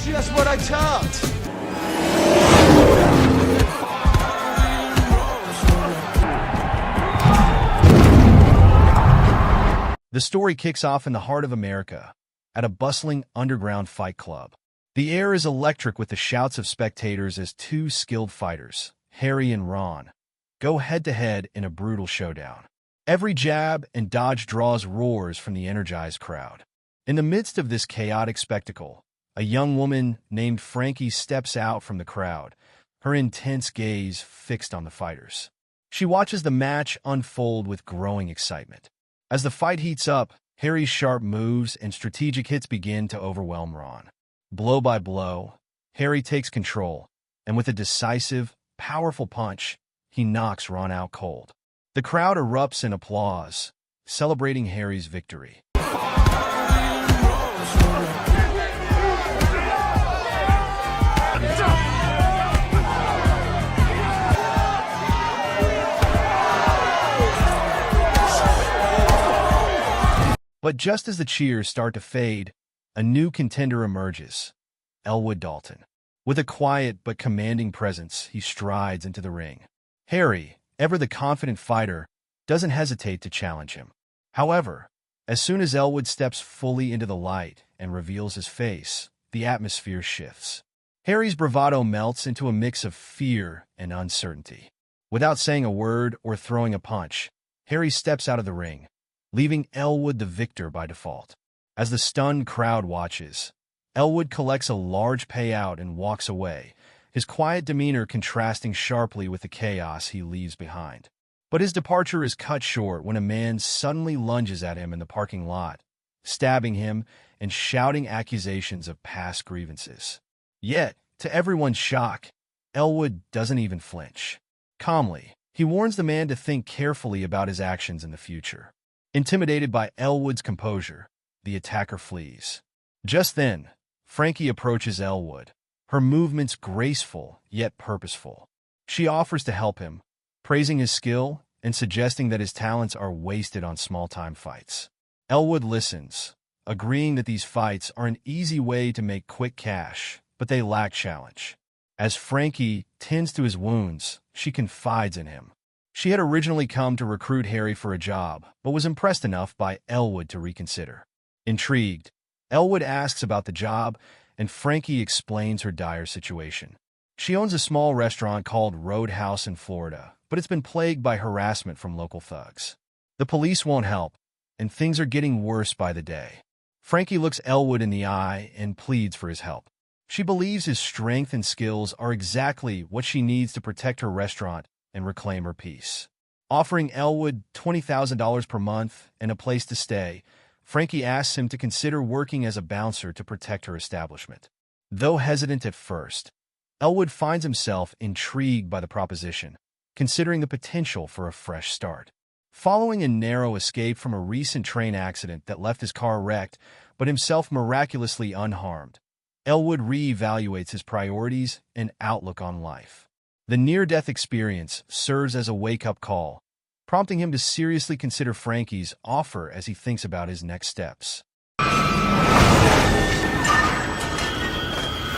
just what I thought. The story kicks off in the heart of America, at a bustling underground fight club. The air is electric with the shouts of spectators as two skilled fighters, Harry and Ron, go head-to-head in a brutal showdown. Every jab and dodge draws roars from the energized crowd. In the midst of this chaotic spectacle, a young woman named Frankie steps out from the crowd, her intense gaze fixed on the fighters. She watches the match unfold with growing excitement. As the fight heats up, Harry's sharp moves and strategic hits begin to overwhelm Ron. Blow by blow, Harry takes control, and with a decisive, powerful punch, he knocks Ron out cold. The crowd erupts in applause, celebrating Harry's victory. But just as the cheers start to fade, a new contender emerges, Elwood Dalton. With a quiet but commanding presence, he strides into the ring. Harry, ever the confident fighter, doesn't hesitate to challenge him. However, as soon as Elwood steps fully into the light and reveals his face, the atmosphere shifts. Harry's bravado melts into a mix of fear and uncertainty. Without saying a word or throwing a punch, Harry steps out of the ring, leaving Elwood the victor by default. As the stunned crowd watches, Elwood collects a large payout and walks away, his quiet demeanor contrasting sharply with the chaos he leaves behind. But his departure is cut short when a man suddenly lunges at him in the parking lot, stabbing him and shouting accusations of past grievances. Yet, to everyone's shock, Elwood doesn't even flinch. Calmly, he warns the man to think carefully about his actions in the future. Intimidated by Elwood's composure, the attacker flees. Just then, Frankie approaches Elwood, her movements graceful yet purposeful. She offers to help him, praising his skill and suggesting that his talents are wasted on small-time fights. Elwood listens, agreeing that these fights are an easy way to make quick cash, but they lack challenge. As Frankie tends to his wounds, she confides in him. She had originally come to recruit Harry for a job, but was impressed enough by Elwood to reconsider. Intrigued, Elwood asks about the job, and Frankie explains her dire situation. She owns a small restaurant called Roadhouse in Florida, but it's been plagued by harassment from local thugs. The police won't help, and things are getting worse by the day. Frankie looks Elwood in the eye and pleads for his help. She believes his strength and skills are exactly what she needs to protect her restaurant and reclaim her peace. Offering Elwood $20,000 per month and a place to stay, Frankie asks him to consider working as a bouncer to protect her establishment. Though hesitant at first, Elwood finds himself intrigued by the proposition, considering the potential for a fresh start. Following a narrow escape from a recent train accident that left his car wrecked, but himself miraculously unharmed, Elwood reevaluates his priorities and outlook on life. The near-death experience serves as a wake-up call, prompting him to seriously consider Frankie's offer as he thinks about his next steps.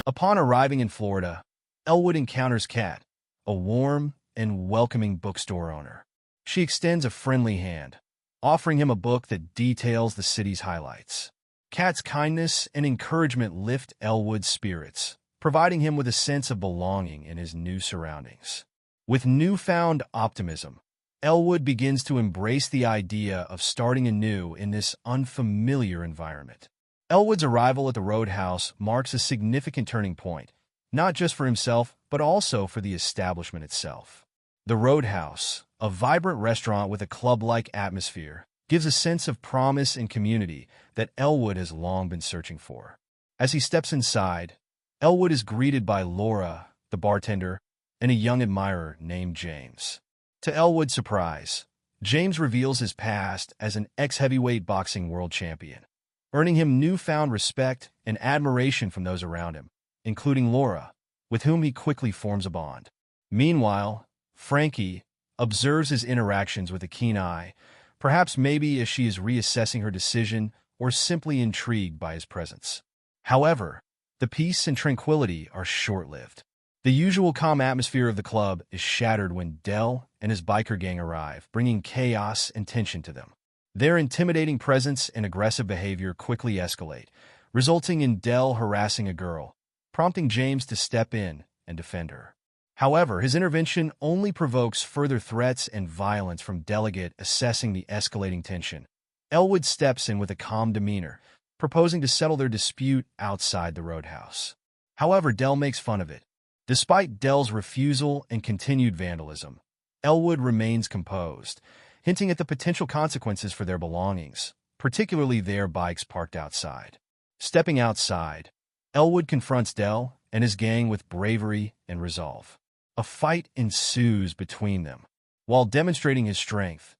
Upon arriving in Florida, Elwood encounters Kat, a warm and welcoming bookstore owner. She extends a friendly hand, offering him a book that details the city's highlights. Kat's kindness and encouragement lift Elwood's spirits, providing him with a sense of belonging in his new surroundings. With newfound optimism, Elwood begins to embrace the idea of starting anew in this unfamiliar environment. Elwood's arrival at the Roadhouse marks a significant turning point, not just for himself, but also for the establishment itself. The Roadhouse, a vibrant restaurant with a club-like atmosphere, gives a sense of promise and community that Elwood has long been searching for. As he steps inside, Elwood is greeted by Laura, the bartender, and a young admirer named James. To Elwood's surprise, James reveals his past as an ex-heavyweight boxing world champion, earning him newfound respect and admiration from those around him, including Laura, with whom he quickly forms a bond. Meanwhile, Frankie observes his interactions with a keen eye, perhaps maybe as she is reassessing her decision or simply intrigued by his presence. However, The peace and tranquility are short-lived. The usual calm atmosphere of the club is shattered when Del and his biker gang arrive, bringing chaos and tension to them. Their intimidating presence and aggressive behavior quickly escalate, resulting in Del harassing a girl, prompting James to step in and defend her. However, his intervention only provokes further threats and violence from Delegate. Assessing the escalating tension, Elwood steps in with a calm demeanor, proposing to settle their dispute outside the Roadhouse. However, Del makes fun of it. Despite Del's refusal and continued vandalism, Elwood remains composed, hinting at the potential consequences for their belongings, particularly their bikes parked outside. Stepping outside, Elwood confronts Del and his gang with bravery and resolve. A fight ensues between them. While demonstrating his strength,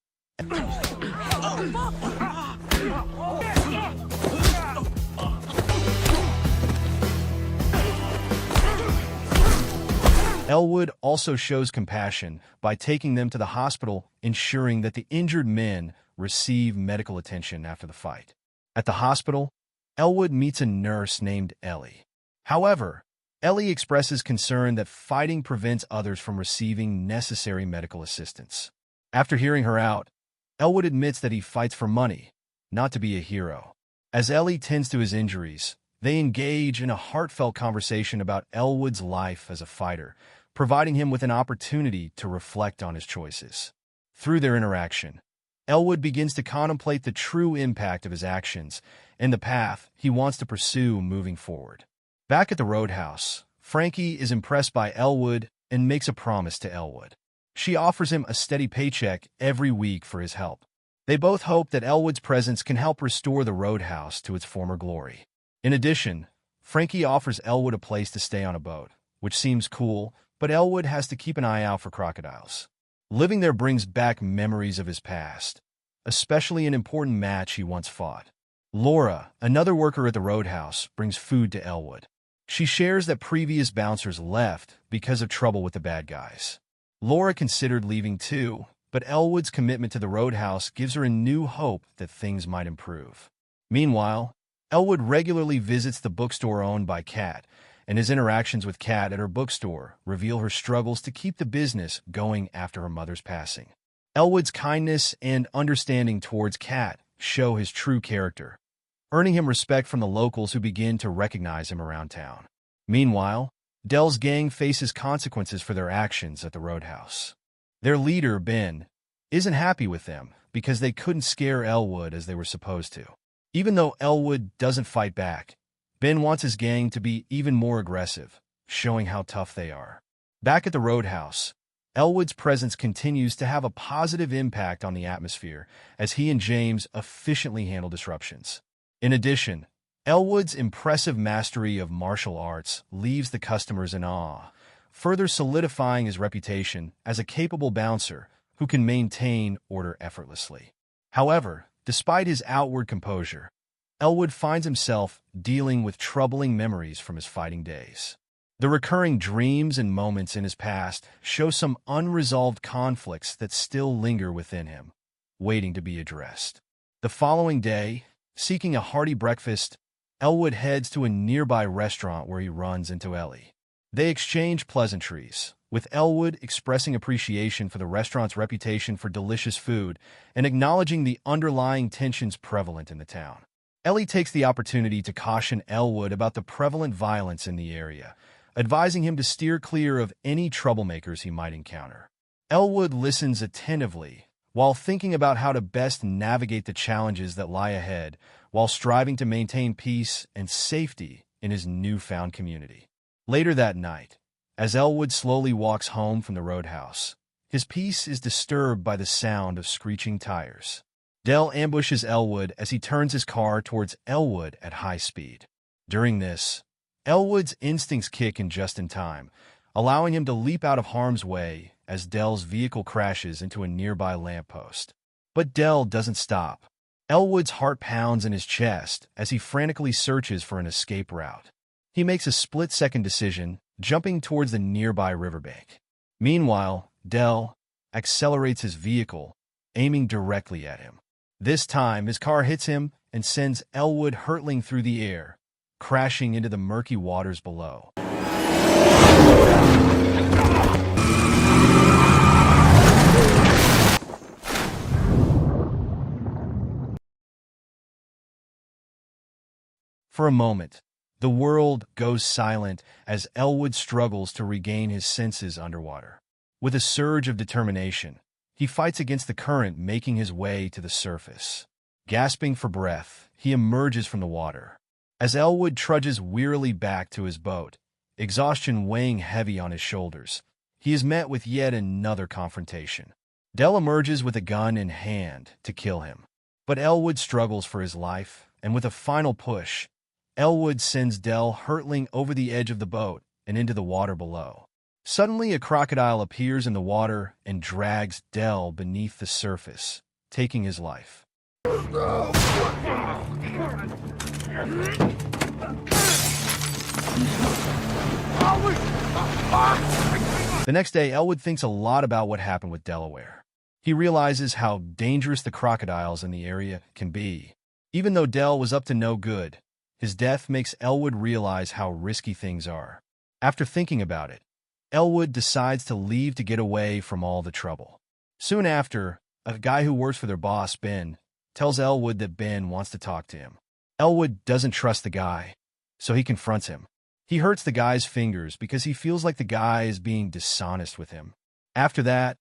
Elwood also shows compassion by taking them to the hospital, ensuring that the injured men receive medical attention after the fight. At the hospital, Elwood meets a nurse named Ellie. However, Ellie expresses concern that fighting prevents others from receiving necessary medical assistance. After hearing her out, Elwood admits that he fights for money, not to be a hero. As Ellie tends to his injuries, they engage in a heartfelt conversation about Elwood's life as a fighter, providing him with an opportunity to reflect on his choices. Through their interaction, Elwood begins to contemplate the true impact of his actions and the path he wants to pursue moving forward. Back at the Roadhouse, Frankie is impressed by Elwood and makes a promise to Elwood. She offers him a steady paycheck every week for his help. They both hope that Elwood's presence can help restore the Roadhouse to its former glory. In addition, Frankie offers Elwood a place to stay on a boat, which seems cool, but Elwood has to keep an eye out for crocodiles. Living there brings back memories of his past, especially an important match he once fought. Laura, another worker at the Roadhouse, brings food to Elwood. She shares that previous bouncers left because of trouble with the bad guys. Laura considered leaving too, but Elwood's commitment to the Roadhouse gives her a new hope that things might improve. Meanwhile, Elwood regularly visits the bookstore owned by Kat, and his interactions with Kat at her bookstore reveal her struggles to keep the business going after her mother's passing. Elwood's kindness and understanding towards Kat show his true character, earning him respect from the locals who begin to recognize him around town. Meanwhile, Del's gang faces consequences for their actions at the Roadhouse. Their leader, Ben, isn't happy with them because they couldn't scare Elwood as they were supposed to. Even though Elwood doesn't fight back, Ben wants his gang to be even more aggressive, showing how tough they are. Back at the Roadhouse, Elwood's presence continues to have a positive impact on the atmosphere as he and James efficiently handle disruptions. In addition, Elwood's impressive mastery of martial arts leaves the customers in awe, further solidifying his reputation as a capable bouncer who can maintain order effortlessly. However, despite his outward composure, Elwood finds himself dealing with troubling memories from his fighting days. The recurring dreams and moments in his past show some unresolved conflicts that still linger within him, waiting to be addressed. The following day, seeking a hearty breakfast, Elwood heads to a nearby restaurant where he runs into Ellie. They exchange pleasantries, with Elwood expressing appreciation for the restaurant's reputation for delicious food and acknowledging the underlying tensions prevalent in the town. Ellie takes the opportunity to caution Elwood about the prevalent violence in the area, advising him to steer clear of any troublemakers he might encounter. Elwood listens attentively while thinking about how to best navigate the challenges that lie ahead while striving to maintain peace and safety in his newfound community. Later that night, as Elwood slowly walks home from the Roadhouse, his peace is disturbed by the sound of screeching tires. Del ambushes Elwood as he turns his car towards Elwood at high speed. During this, Elwood's instincts kick in just in time, allowing him to leap out of harm's way as Del's vehicle crashes into a nearby lamppost. But Del doesn't stop. Elwood's heart pounds in his chest as he frantically searches for an escape route. He makes a split-second decision, jumping towards the nearby riverbank. Meanwhile, Del accelerates his vehicle, aiming directly at him. This time, his car hits him and sends Elwood hurtling through the air, crashing into the murky waters below. For a moment, the world goes silent as Elwood struggles to regain his senses underwater. With a surge of determination, he fights against the current, making his way to the surface. Gasping for breath, he emerges from the water. As Elwood trudges wearily back to his boat, exhaustion weighing heavy on his shoulders, he is met with yet another confrontation. Dell emerges with a gun in hand to kill him. But Elwood struggles for his life, and with a final push, Elwood sends Dell hurtling over the edge of the boat and into the water below. Suddenly, a crocodile appears in the water and drags Dell beneath the surface, taking his life. The next day, Elwood thinks a lot about what happened with Delaware. He realizes how dangerous the crocodiles in the area can be. Even though Dell was up to no good, his death makes Elwood realize how risky things are. After thinking about it, Elwood decides to leave to get away from all the trouble. Soon after, a guy who works for their boss, Ben, tells Elwood that Ben wants to talk to him. Elwood doesn't trust the guy, so he confronts him. He hurts the guy's fingers because he feels like the guy is being dishonest with him. After that,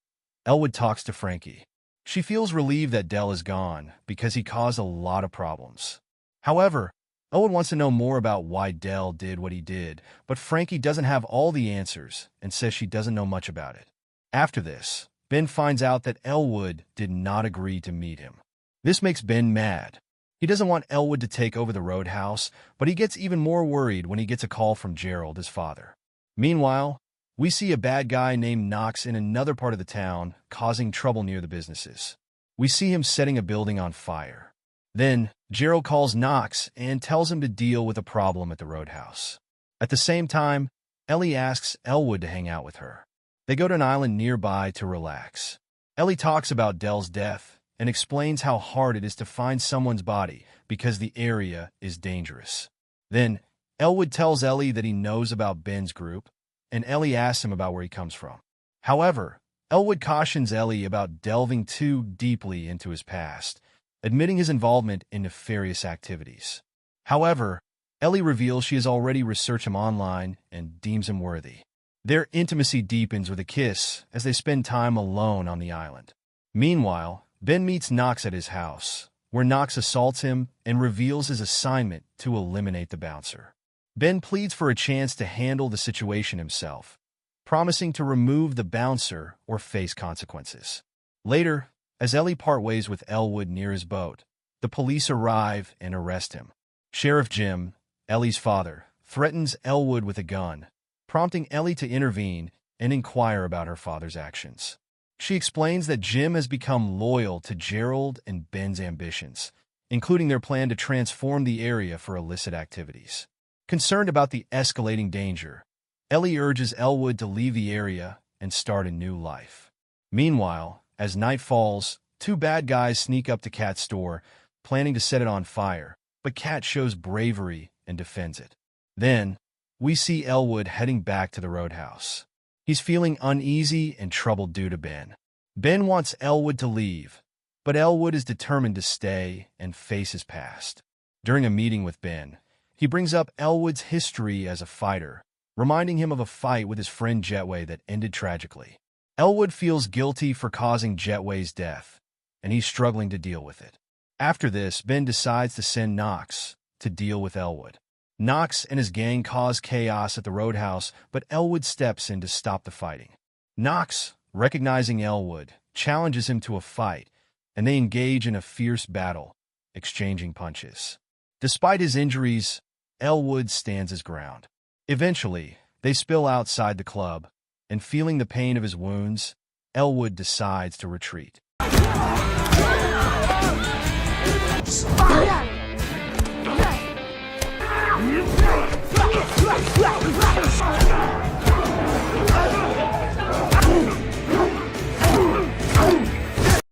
Elwood talks to Frankie. She feels relieved that Dell is gone because he caused a lot of problems. However, Elwood wants to know more about why Dell did what he did, but Frankie doesn't have all the answers and says she doesn't know much about it. After this, Ben finds out that Elwood did not agree to meet him. This makes Ben mad. He doesn't want Elwood to take over the Roadhouse, but he gets even more worried when he gets a call from Gerald, his father. Meanwhile, we see a bad guy named Knox in another part of the town, causing trouble near the businesses. We see him setting a building on fire. Then, Gerald calls Knox and tells him to deal with a problem at the Roadhouse. At the same time, Ellie asks Elwood to hang out with her. They go to an island nearby to relax. Ellie talks about Dell's death and explains how hard it is to find someone's body because the area is dangerous. Then, Elwood tells Ellie that he knows about Ben's group, and Ellie asks him about where he comes from. However, Elwood cautions Ellie about delving too deeply into his past, admitting his involvement in nefarious activities. However, Ellie reveals she has already researched him online and deems him worthy. Their intimacy deepens with a kiss as they spend time alone on the island. Meanwhile, Ben meets Knox at his house, where Knox assaults him and reveals his assignment to eliminate the bouncer. Ben pleads for a chance to handle the situation himself, promising to remove the bouncer or face consequences. Later, as Ellie part ways with Elwood near his boat, the police arrive and arrest him. Sheriff Jim, Ellie's father, threatens Elwood with a gun, prompting Ellie to intervene and inquire about her father's actions. She explains that Jim has become loyal to Gerald and Ben's ambitions, including their plan to transform the area for illicit activities. Concerned about the escalating danger, Ellie urges Elwood to leave the area and start a new life. Meanwhile, as night falls, two bad guys sneak up to Kat's store, planning to set it on fire, but Kat shows bravery and defends it. Then, we see Elwood heading back to the Roadhouse. He's feeling uneasy and troubled due to Ben. Ben wants Elwood to leave, but Elwood is determined to stay and face his past. During a meeting with Ben, he brings up Elwood's history as a fighter, reminding him of a fight with his friend Jetway that ended tragically. Elwood feels guilty for causing Jetway's death, and he's struggling to deal with it. After this, Ben decides to send Knox to deal with Elwood. Knox and his gang cause chaos at the Roadhouse, but Elwood steps in to stop the fighting. Knox, recognizing Elwood, challenges him to a fight, and they engage in a fierce battle, exchanging punches. Despite his injuries, Elwood stands his ground. Eventually, they spill outside the club, and feeling the pain of his wounds, Elwood decides to retreat.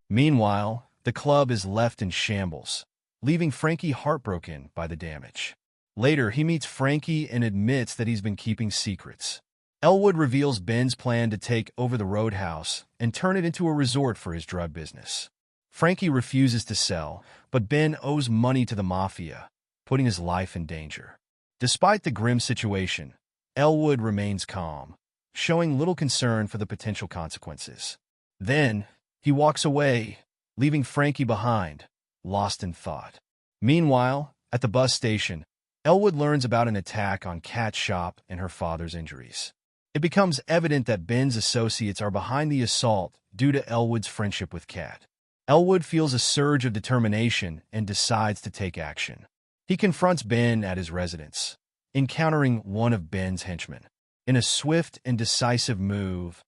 Meanwhile, the club is left in shambles, leaving Frankie heartbroken by the damage. Later, he meets Frankie and admits that he's been keeping secrets. Elwood reveals Ben's plan to take over the Roadhouse and turn it into a resort for his drug business. Frankie refuses to sell, but Ben owes money to the mafia, putting his life in danger. Despite the grim situation, Elwood remains calm, showing little concern for the potential consequences. Then, he walks away, leaving Frankie behind, lost in thought. Meanwhile, at the bus station, Elwood learns about an attack on Kat's shop and her father's injuries. It becomes evident that Ben's associates are behind the assault due to Elwood's friendship with Kat. Elwood feels a surge of determination and decides to take action. He confronts Ben at his residence, encountering one of Ben's henchmen. In a swift and decisive move,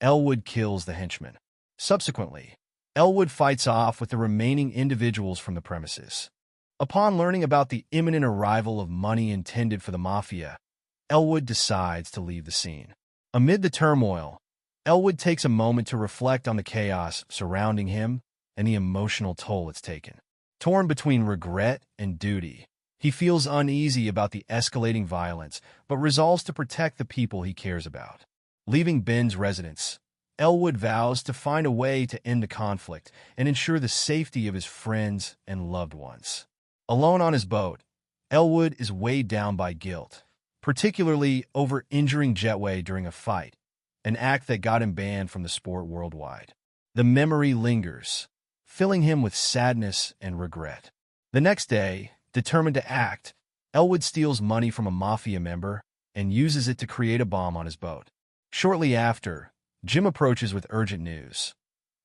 Elwood kills the henchman. Subsequently, Elwood fights off with the remaining individuals from the premises. Upon learning about the imminent arrival of money intended for the mafia, Elwood decides to leave the scene. Amid the turmoil, Elwood takes a moment to reflect on the chaos surrounding him and the emotional toll it's taken. Torn between regret and duty, he feels uneasy about the escalating violence, but resolves to protect the people he cares about. Leaving Ben's residence, Elwood vows to find a way to end the conflict and ensure the safety of his friends and loved ones. Alone on his boat, Elwood is weighed down by guilt, particularly over injuring Jetway during a fight, an act that got him banned from the sport worldwide. The memory lingers, filling him with sadness and regret. The next day, determined to act, Elwood steals money from a mafia member and uses it to create a bomb on his boat. Shortly after, Jim approaches with urgent news.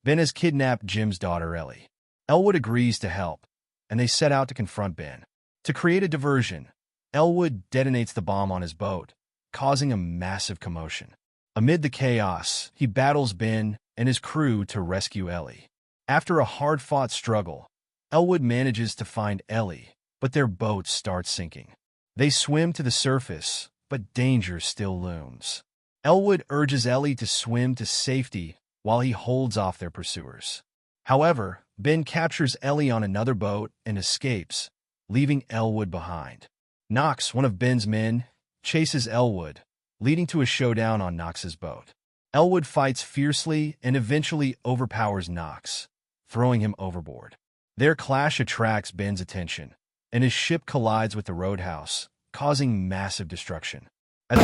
Ben has kidnapped Jim's daughter, Ellie. Elwood agrees to help, and they set out to confront Ben. To create a diversion, Elwood detonates the bomb on his boat, causing a massive commotion. Amid the chaos, he battles Ben and his crew to rescue Ellie. After a hard-fought struggle, Elwood manages to find Ellie, but their boat starts sinking. They swim to the surface, but danger still looms. Elwood urges Ellie to swim to safety while he holds off their pursuers. However, Ben captures Ellie on another boat and escapes, leaving Elwood behind. Knox, one of Ben's men, chases Elwood, leading to a showdown on Knox's boat. Elwood fights fiercely and eventually overpowers Knox, throwing him overboard. Their clash attracts Ben's attention, and his ship collides with the Roadhouse, causing massive destruction. He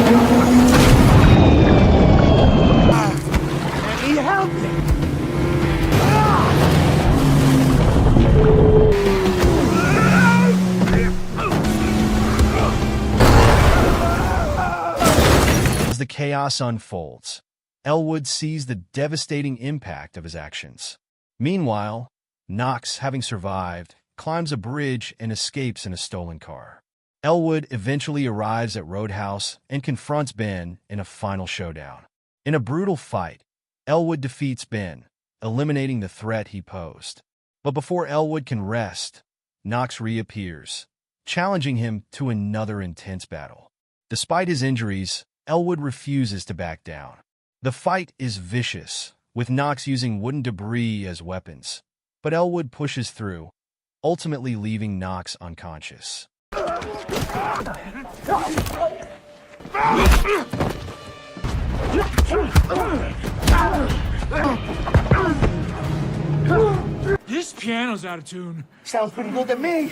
helped me! As the chaos unfolds, Elwood sees the devastating impact of his actions. Meanwhile, Knox, having survived, climbs a bridge and escapes in a stolen car. Elwood eventually arrives at Roadhouse and confronts Ben in a final showdown. In a brutal fight, Elwood defeats Ben, eliminating the threat he posed. But before Elwood can rest, Knox reappears, challenging him to another intense battle. Despite his injuries, Elwood refuses to back down. The fight is vicious, with Knox using wooden debris as weapons, but Elwood pushes through, ultimately leaving Knox unconscious. This piano's out of tune. Sounds pretty good to me.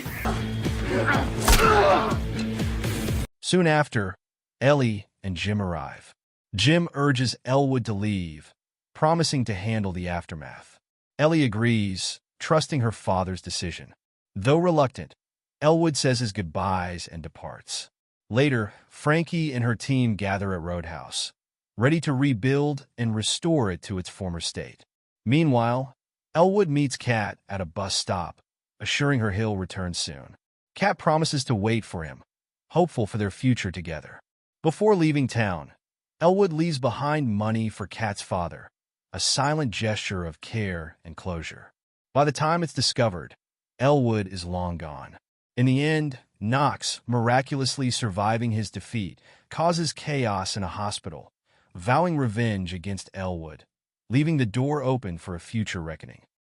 Soon after, Ellie and Jim arrive. Jim urges Elwood to leave, promising to handle the aftermath. Ellie agrees, trusting her father's decision. Though reluctant, Elwood says his goodbyes and departs. Later, Frankie and her team gather at Roadhouse, ready to rebuild and restore it to its former state. Meanwhile, Elwood meets Kat at a bus stop, assuring her he'll return soon. Kat promises to wait for him, hopeful for their future together. Before leaving town, Elwood leaves behind money for Kat's father, a silent gesture of care and closure. By the time it's discovered, Elwood is long gone. In the end, Knox, miraculously surviving his defeat, causes chaos in a hospital, vowing revenge against Elwood, leaving the door open for a future reckoning.